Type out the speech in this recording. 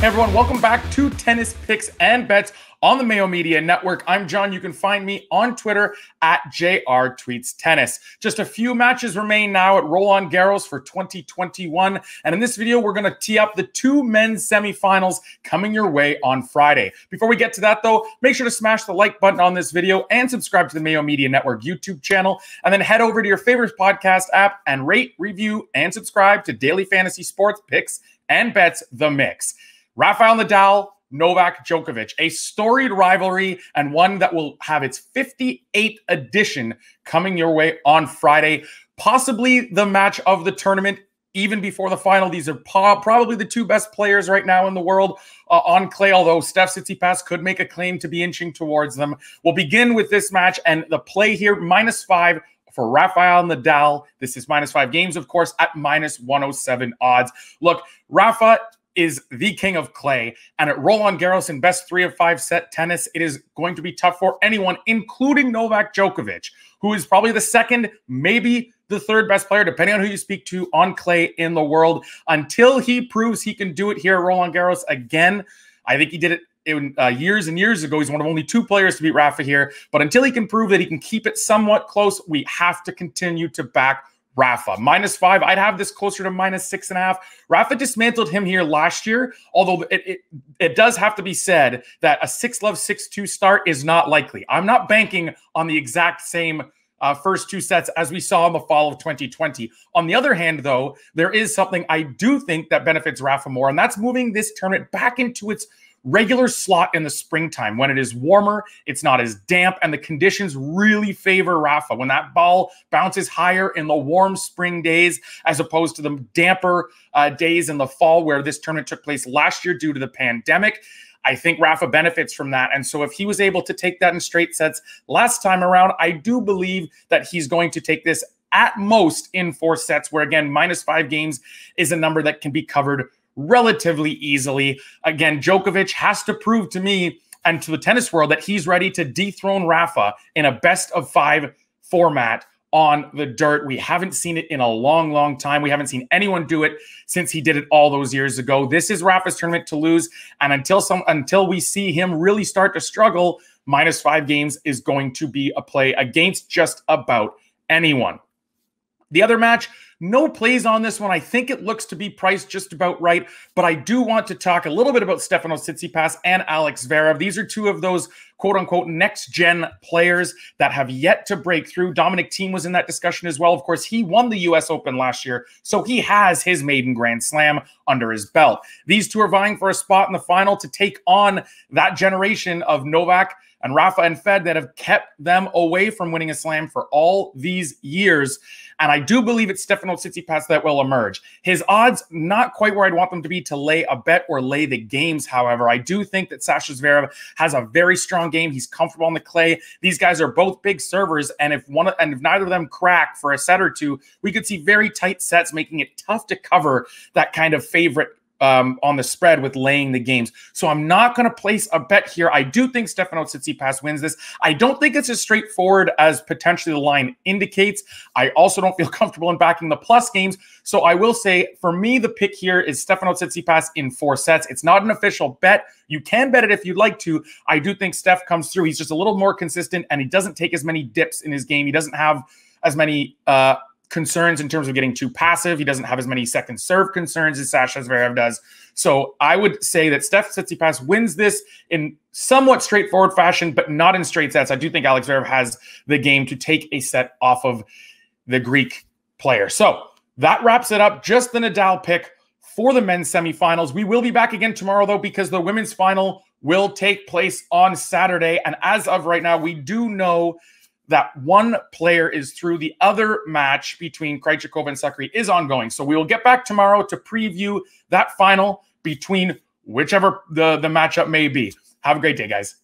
Hey everyone, welcome back to Tennis Picks and Bets on the Mayo Media Network. I'm John. You can find me on Twitter at JRTweetsTennis. Just a few matches remain now at Roland-Garros for 2021. And in this video, we're going to tee up the two men's semifinals coming your way on Friday. Before we get to that, though, make sure to smash the like button on this video and subscribe to the Mayo Media Network YouTube channel. And then head over to your favorite podcast app and rate, review, and subscribe to Daily Fantasy Sports Picks and Bets The Mix. Rafael Nadal, Novak Djokovic, a storied rivalry and one that will have its 58th edition coming your way on Friday. Possibly the match of the tournament, even before the final. These are probably the two best players right now in the world on clay, although Tsitsipas could make a claim to be inching towards them. We'll begin with this match and the play here, -5 for Rafael Nadal. This is -5 games, of course, at -107 odds. Look, Rafa is the king of clay, and at Roland-Garros in best 3 of 5 set tennis, it is going to be tough for anyone, including Novak Djokovic, who is probably the second, maybe the third best player, depending on who you speak to, on clay in the world. Until he proves he can do it here at Roland-Garros again, I think he did it years and years ago. He's one of only 2 players to beat Rafa here, but until he can prove that he can keep it somewhat close, we have to continue to back Rafa. -5, I'd have this closer to -6.5. Rafa dismantled him here last year, although it does have to be said that a 6-love, 6-2 start is not likely. I'm not banking on the exact same first 2 sets as we saw in the fall of 2020. On the other hand, though, there is something I do think that benefits Rafa more, and that's moving this tournament back into its regular slot in the springtime. When it is warmer, it's not as damp, and the conditions really favor Rafa when that ball bounces higher in the warm spring days as opposed to the damper days in the fall where this tournament took place last year due to the pandemic. I think Rafa benefits from that. And so if he was able to take that in straight sets last time around, I do believe that he's going to take this at most in 4 sets, where again, -5 games is a number that can be covered relatively easily. Again, Djokovic has to prove to me and to the tennis world that he's ready to dethrone Rafa in a best of 5 format on the dirt. We haven't seen it in a long, long time. We haven't seen anyone do it since he did it all those years ago. This is Rafa's tournament to lose, and until we see him really start to struggle, -5 games is going to be a play against just about anyone. The other match, no plays on this one. I think it looks to be priced just about right, but I do want to talk a little bit about Stefanos Tsitsipas and Alex Zverev. These are 2 of those quote-unquote next-gen players that have yet to break through. Dominic Thiem was in that discussion as well. Of course, he won the U.S. Open last year, so he has his maiden Grand Slam under his belt. These 2 are vying for a spot in the final to take on that generation of Novak and Rafa and Fed that have kept them away from winning a slam for all these years. And I do believe it's Stefanos Tsitsipas that will emerge. His odds, not quite where I'd want them to be to lay a bet or lay the games. However, I do think that Sasha Zverev has a very strong game. He's comfortable on the clay. These guys are both big servers. And if neither of them crack for a set or 2, we could see very tight sets, making it tough to cover that kind of favorite on the spread with laying the games. So I'm not going to place a bet here. I do think Stefanos Tsitsipas wins this. I don't think it's as straightforward as potentially the line indicates. I also don't feel comfortable in backing the plus games. So I will say, for me, the pick here is Stefanos Tsitsipas in 4 sets. It's not an official bet. You can bet it if you'd like to. I do think Steph comes through. He's just a little more consistent, and he doesn't take as many dips in his game. He doesn't have as many concerns in terms of getting too passive. He doesn't have as many second serve concerns as Sasha Zverev does. So I would say that Steph Tsitsipas wins this in somewhat straightforward fashion, but not in straight sets. I do think Alex Zverev has the game to take a set off of the Greek player. So that wraps it up. Just the Nadal pick for the men's semifinals. We will be back again tomorrow, though, because the women's final will take place on Saturday. And as of right now, we do know that 1 player is through. The other match between Krejcikova and Sakari is ongoing. So we will get back tomorrow to preview that final between whichever the matchup may be. Have a great day, guys.